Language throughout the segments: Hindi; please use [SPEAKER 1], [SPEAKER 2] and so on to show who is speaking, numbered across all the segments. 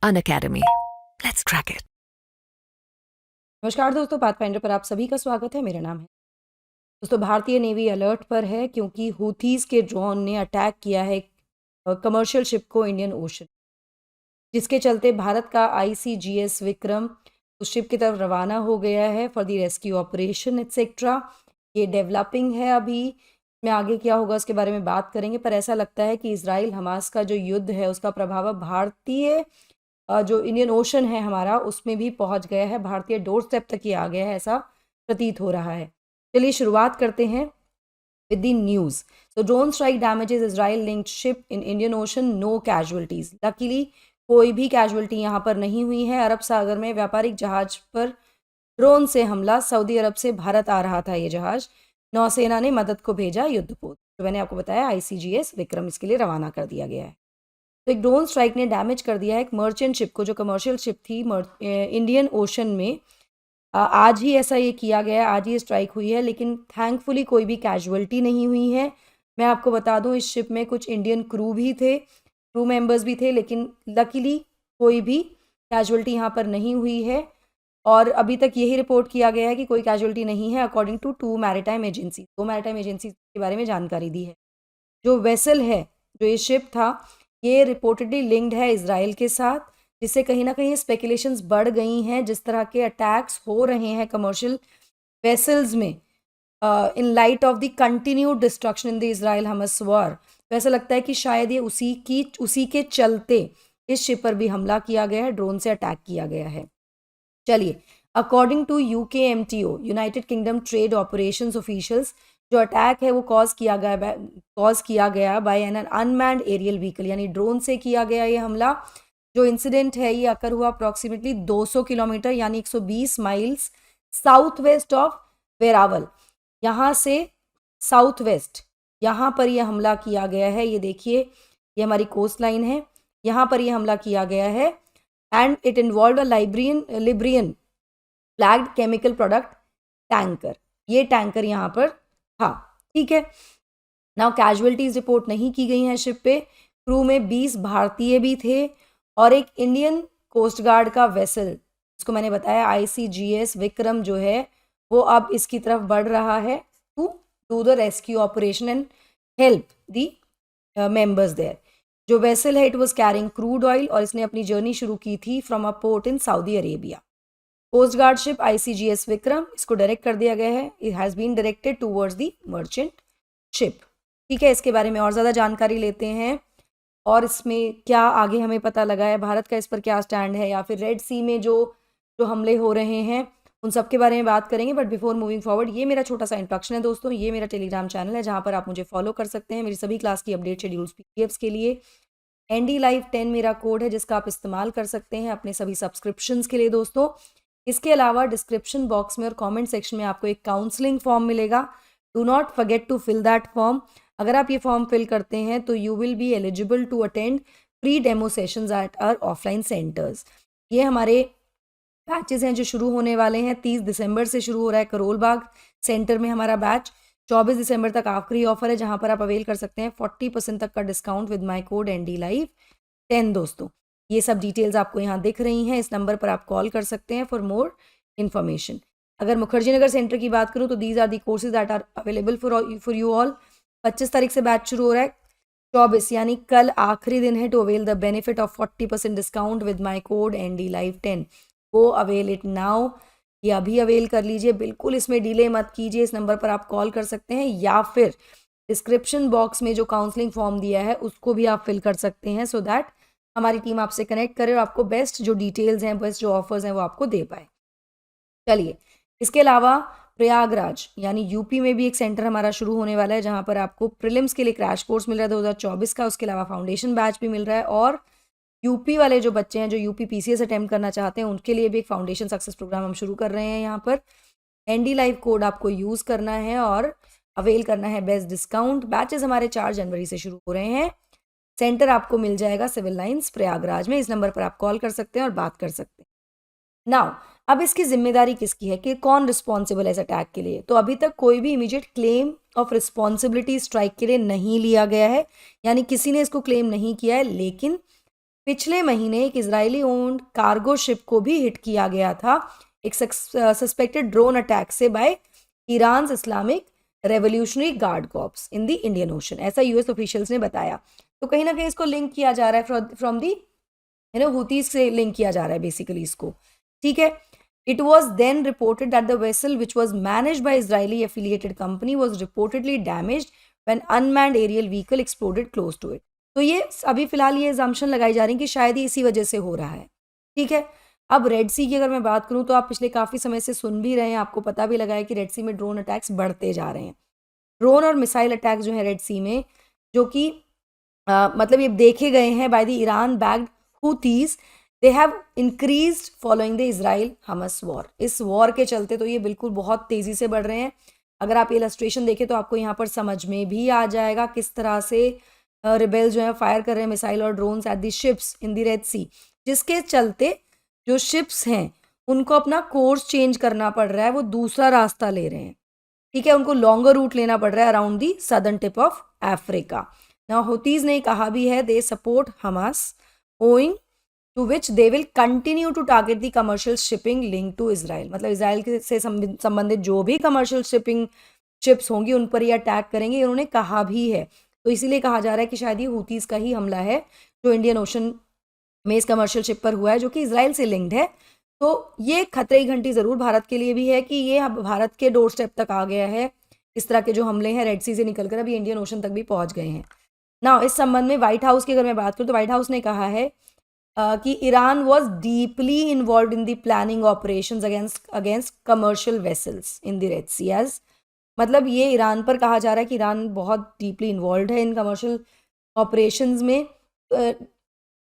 [SPEAKER 1] Unacademy. Let's crack it.
[SPEAKER 2] नमस्कार दोस्तों, पाथफाइंडर पर आप सभी का स्वागत है। मेरा नाम है दोस्तों। भारतीय नेवी अलर्ट पर है क्योंकि हूथीज के ड्रोन ने अटैक किया है कमर्शियल शिप को इंडियन ओशन, जिसके चलते भारत का ICGS विक्रम उस शिप की तरफ रवाना हो गया है for the rescue operation etcetera. ये डेवलपिंग है अभी, में आगे क्या होगा उसके बारे में बात करेंगे। पर ऐसा लगता है कि इसराइल हमास का जो युद्ध है उसका प्रभाव अब भारतीय जो इंडियन ओशन है हमारा उसमें भी पहुंच गया है, भारतीय डोर स्टेप तक ये आ गया है, ऐसा प्रतीत हो रहा है। चलिए शुरुआत करते हैं with the news. So drone strike damages Israel linked ship in Indian Ocean, no casualties. Luckily कोई भी कैजुअल्टी यहाँ पर नहीं हुई है। अरब सागर में व्यापारिक जहाज पर ड्रोन से हमला, सऊदी अरब से भारत आ रहा था ये जहाज, नौसेना ने मदद को भेजा युद्धपोत। तो मैंने आपको बताया ICGS विक्रम इसके लिए रवाना कर दिया गया है। तो एक ड्रोन स्ट्राइक ने डैमेज कर दिया है एक मर्चेंट शिप को, जो कमर्शियल शिप थी इंडियन ओशन में। आज ही ऐसा ये किया गया, आज ही स्ट्राइक हुई है, लेकिन थैंकफुली कोई भी कैजुअल्टी नहीं हुई है। मैं आपको बता दूं इस शिप में कुछ इंडियन क्रू भी थे, क्रू मेंबर्स भी थे, लेकिन लकीली कोई भी कैजुअल्टी यहाँ पर नहीं हुई है। और अभी तक यही रिपोर्ट किया गया है कि कोई कैजुअल्टी नहीं है, according to 2 maritime agency. 2 maritime agency के बारे में जानकारी दी है। जो वेसल है, जो ये शिप था, ये रिपोर्टेडली लिंक्ड है इसराइल के साथ, जिससे कहीं ना कहीं स्पेकुलेशंस बढ़ गई हैं। जिस तरह के अटैक्स हो रहे हैं कमर्शियल वेसल्स में in light of the continued destruction in the Israel Hamas war, तो ऐसा लगता है कि शायद ये उसी के चलते इस शिप पर भी हमला किया गया है, ड्रोन से अटैक किया गया है। चलिए, according to UKMTO, United Kingdom trade operations officials, जो अटैक है वो कॉज किया गया by an unmanned aerial vehicle, यानी ड्रोन से किया गया ये हमला। जो इंसिडेंट है ये अकर हुआ अप्रॉक्सीमेटली 200 किलोमीटर यानी 120 miles south west of Veraval. यहाँ से साउथ वेस्ट, यहाँ पर यह हमला किया गया है। ये देखिए, ये हमारी कोस्ट लाइन है, यहाँ पर यह हमला किया गया है। And it involve a Liberian flagged chemical product tanker. ये टैंकर यहाँ पर था, ठीक है। नाउ कैजुअलिटीज रिपोर्ट नहीं की गई हैं शिप पे। क्रू में 20 भारतीय भी थे और एक इंडियन कोस्ट गार्ड का वेसल, जिसको मैंने बताया ICGS विक्रम जो है वो अब इसकी तरफ बढ़ रहा है to do the rescue operation and help the members there. जो वेसल है it was carrying crude oil और इसने अपनी जर्नी शुरू की थी from a port in Saudi Arabia. Coast guard ship ICGS Vikram, इसको डायरेक्ट कर दिया गया है, it has been directed towards the merchant ship, ठीक है। इसके बारे में और ज़्यादा जानकारी लेते हैं और इसमें क्या आगे हमें पता लगा है, भारत का इस पर क्या स्टैंड है, या फिर रेड सी में जो जो हमले हो रहे हैं उन सब के बारे में बात करेंगे। बट बिफोर मूविंग फॉरवर्ड, ये मेरा छोटा सा इंट्रोडक्शन है दोस्तों। ये मेरा टेलीग्राम चैनल है जहाँ पर आप मुझे फॉलो कर सकते हैं मेरी सभी क्लास की अपडेट शेड्यूल्स PDFs के लिए। ND Live 10 मेरा कोड है जिसका आप इस्तेमाल कर सकते हैं अपने सभी सब्सक्रिप्शंस के लिए दोस्तों। इसके अलावा डिस्क्रिप्शन बॉक्स में और कमेंट सेक्शन में आपको एक काउंसलिंग फॉर्म मिलेगा। Do not forget to fill that form. अगर आप ये फॉर्म फिल करते हैं तो you will be eligible to attend free demo sessions at our offline centres. ये हमारे बैचेस हैं जो शुरू होने वाले हैं। 30 दिसंबर से शुरू हो रहा है करोल बाग सेंटर में हमारा बैच। 24 दिसंबर तक आखिरी ऑफर है जहां पर आप अवेल कर सकते हैं 40% तक का discount with my code ND Live 10 दोस्तों। ये सब डिटेल्स आपको यहाँ दिख रही हैं, इस नंबर पर आप कॉल कर सकते हैं फॉर मोर इन्फॉर्मेशन। अगर मुखर्जी नगर सेंटर की बात करूँ तो these are the courses that are available for you all. 25 तारीख से बैच शुरू हो रहा है, 24 यानी कल आखिरी दिन है to avail the benefit of 40% discount with my code ND Live 10। Go avail it now, ये अभी अवेल कर लीजिए, बिल्कुल इसमें डिले मत कीजिए। इस नंबर पर आप कॉल कर सकते हैं या फिर डिस्क्रिप्शन बॉक्स में जो काउंसलिंग फॉर्म दिया है उसको भी आप फिल कर सकते हैं, सो दैट हमारी टीम आपसे कनेक्ट करे और आपको बेस्ट जो डिटेल्स हैं, बेस्ट जो ऑफर्स हैं वो आपको दे पाए। चलिए, इसके अलावा प्रयागराज यानी UP में भी एक सेंटर हमारा शुरू होने वाला है जहां पर आपको प्रीलिम्स के लिए क्रैश कोर्स मिल रहा है 2024 का। उसके अलावा फाउंडेशन बैच भी मिल रहा है और UP वाले जो बच्चे हैं जो UP PCS अटेम्प्ट करना चाहते हैं उनके लिए भी एक फाउंडेशन सक्सेस प्रोग्राम हम शुरू कर रहे हैं। यहाँ पर ND Live कोड आपको यूज़ करना है और अवेल करना है बेस्ट डिस्काउंट। बैचेस हमारे 4 जनवरी से शुरू हो रहे हैं। सेंटर आपको मिल जाएगा सिविल लाइन्स प्रयागराज में। इस नंबर पर आप कॉल कर सकते हैं और बात कर सकते हैं। नाउ, अब इसकी जिम्मेदारी किसकी है कि कौन रिस्पॉन्सिबल है इस अटैक के लिए? तो अभी तक कोई भी immediate claim of responsibility strike के लिए नहीं लिया गया है, यानी किसी ने इसको क्लेम नहीं किया है। लेकिन पिछले महीने एक इजरायली ओन्ड कार्गो शिप को भी हिट किया गया था एक सस्पेक्टेड ड्रोन अटैक से by Iran Islamic revolutionary guard corps in the Indian ocean, ऐसा यूएस ऑफिशियल्स ने बताया। तो कहीं ना कहीं इसको लिंक किया जा रहा है फ्रॉम दी हुतीज से लिंक किया जा रहा है बेसिकली इसको, ठीक है। It was then reported that the vessel, which was managed by Israeli affiliated company, was reportedly damaged when unmanned aerial vehicle exploded close to it. तो ये अभी फिलहाल ये assumption लगाई जा रही है कि शायद ही इसी वजह से हो रहा है, ठीक है। अब रेड सी की अगर मैं बात करूं तो आप पिछले काफ़ी समय से सुन भी रहे हैं, आपको पता भी लगा है कि रेड सी में ड्रोन अटैक्स बढ़ते जा रहे हैं। ड्रोन और मिसाइल अटैक्स जो है रेड सी में, जो कि मतलब ये देखे गए हैं by the Iran backed Houthis, they have increased following the Israel Hamas war. इस वॉर के चलते तो ये बिल्कुल बहुत तेज़ी से बढ़ रहे हैं। अगर आप इलस्ट्रेशन देखें तो आपको यहाँ पर समझ में भी आ जाएगा किस तरह से रिबेल्स जो है फायर कर रहे हैं मिसाइल और drones at the ships in the Red Sea, जिसके चलते जो शिप्स हैं उनको अपना कोर्स चेंज करना पड़ रहा है, वो दूसरा रास्ता ले रहे हैं, ठीक है। उनको लॉन्गर रूट लेना पड़ रहा है around the southern tip of Africa. Now Houthis ने कहा भी है they support Hamas owing to which they will continue to target the commercial shipping link to Israel. मतलब इसराइल से संबंधित जो भी कमर्शियल शिपिंग शिप्स होंगी उन पर ये अटैक करेंगे, इन्होंने कहा भी है। तो इसीलिए कहा जा रहा है कि शायद ये हुतीज का ही हमला है जो इंडियन ओशन में इस कमर्शियल शिप पर हुआ है, जो कि इसराइल से लिंक्ड है। तो ये खतरे की घंटी ज़रूर भारत के लिए भी है कि ये अब भारत के डोर स्टेप तक आ गया है। इस तरह के जो हमले हैं रेड सी से निकलकर अभी इंडियन ओशन तक भी पहुंच गए हैं ना। इस संबंध में व्हाइट हाउस की अगर मैं बात करूँ तो व्हाइट हाउस ने कहा है कि Iran was deeply involve in the planning operations against commercial vessels in the Red Sea. As मतलब ये ईरान पर कहा जा रहा है कि ईरान बहुत डीपली इन्वॉल्व है इन कमर्शियल ऑपरेशंस में,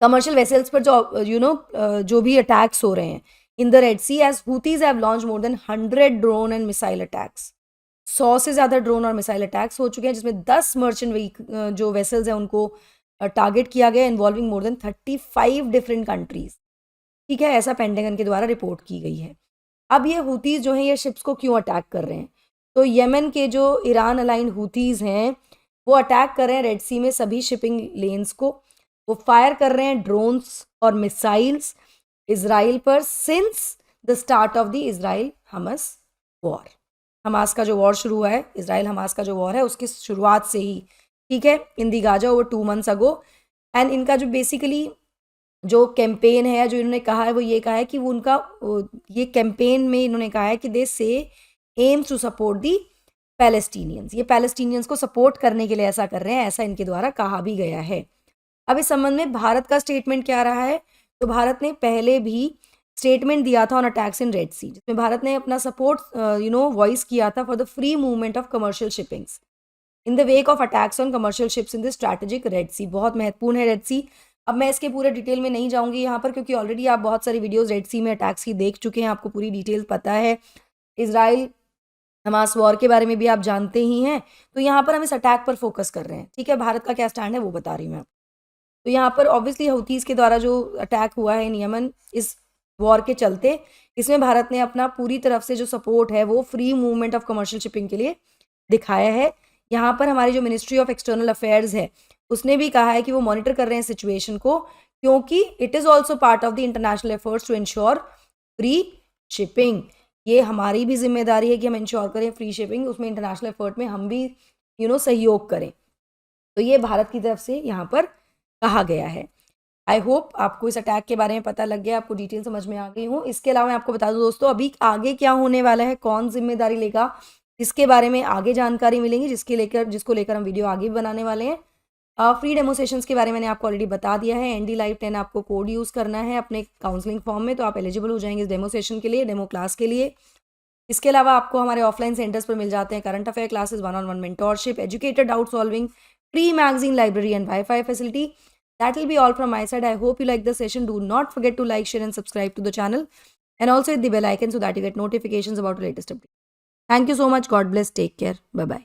[SPEAKER 2] कमर्शियल वेसल्स पर जो जो भी अटैक्स हो रहे हैं in the Red Sea, as Houthis have launch more than 100 drone and missile attacks. 100 से ज़्यादा ड्रोन और मिसाइल अटैक्स हो चुके हैं, जिसमें 10 मर्चेंट जो वेसल्स हैं उनको टारगेट किया गया, involving more than 35 different countries, ठीक है। ऐसा पेंटागन के द्वारा रिपोर्ट की गई है। अब ये हुतीज जो हैं ये शिप्स को क्यों अटैक कर रहे हैं? तो येमन के जो ईरान अलाइन हुतीज हैं वो अटैक कर रहे हैं रेड सी में सभी शिपिंग लेन्स को। वो फायर कर रहे हैं ड्रोन्स और मिसाइल्स इसराइल पर since the start of the Israel Hamas war. Hamas का जो वॉर शुरू हुआ है, इसराइल हमास का जो वॉर है उसकी शुरुआत से ही, ठीक है, in the Gaza over 2 months ago. And इनका जो बेसिकली जो कैंपेन है जो इन्होंने कहा है वो ये कहा है कि वो उनका ये कैंपेन में इन्होंने कहा है कि they say aims to support the Palestinians. ये पैलेस्टीनियंस को सपोर्ट करने के लिए ऐसा कर रहे हैं, ऐसा इनके द्वारा कहा भी गया है। अब इस संबंध में भारत का स्टेटमेंट क्या रहा है? तो भारत ने पहले भी स्टेटमेंट दिया था on attacks in Red Sea, जिसमें भारत ने अपना सपोर्ट वॉइस किया था for the free movement of commercial shippings in the wake of attacks on commercial ships in the strategic Red Sea. बहुत महत्वपूर्ण है रेड सी। अब मैं इसके पूरे डिटेल में नहीं जाऊंगी यहाँ पर, क्योंकि ऑलरेडी आप बहुत सारी वीडियोस रेड सी में अटैक्स की देख चुके हैं, आपको पूरी डिटेल पता है। इसराइल हमास वॉर के बारे में भी आप जानते ही हैं। तो यहाँ पर हम इस अटैक पर फोकस कर रहे हैं, ठीक है। भारत का क्या स्टैंड है वो बता रही हूँ मैं। तो यहाँ पर ऑब्वियसली हouthis के द्वारा जो अटैक हुआ है इन यमन इस वॉर के चलते, इसमें भारत ने अपना पूरी तरफ से जो सपोर्ट है वो free movement of commercial shipping के लिए दिखाया है। यहाँ पर हमारी जो मिनिस्ट्री ऑफ एक्सटर्नल अफेयर्स है उसने भी कहा है कि वो मॉनिटर कर रहे हैं सिचुएशन को, क्योंकि it is also part of the international efforts to ensure free shipping. ये हमारी भी जिम्मेदारी है कि हम इंश्योर करें फ्री शिपिंग, उसमें इंटरनेशनल एफर्ट में हम भी सहयोग करें। तो ये भारत की तरफ से यहाँ पर कहा गया है। आई होप आपको इस अटैक के बारे में पता लग गया, आपको डिटेल समझ में आ गई हूँ। इसके अलावा मैं आपको बता दूँ दोस्तों अभी आगे क्या होने वाला है, कौन जिम्मेदारी लेगा, इसके बारे में आगे जानकारी मिलेंगी, जिसको लेकर हम वीडियो आगे भी बनाने वाले हैं। फ्री डेमो सेशंस के बारे में मैंने आपको ऑलरेडी बता दिया है। ND Live 10 आपको कोड यूज़ करना है अपने काउंसलिंग फॉर्म में, तो आप एलिजिबल हो जाएंगे इस डेमो सेशन के लिए, डेमो क्लास के लिए। इसके अलावा आपको हमारे ऑफलाइन सेंटर्स पर मिल जाते हैं current affair classes, 1-on-1 mentorship, educator doubt solving, free magazine library and wifi facility. That will be all from my side. I hope you like the session. Do not forget to like, share and subscribe to the channel, and also hit the bell icon so that you get notifications about the latest update. Thank you so much. God bless. Take care. Bye-bye.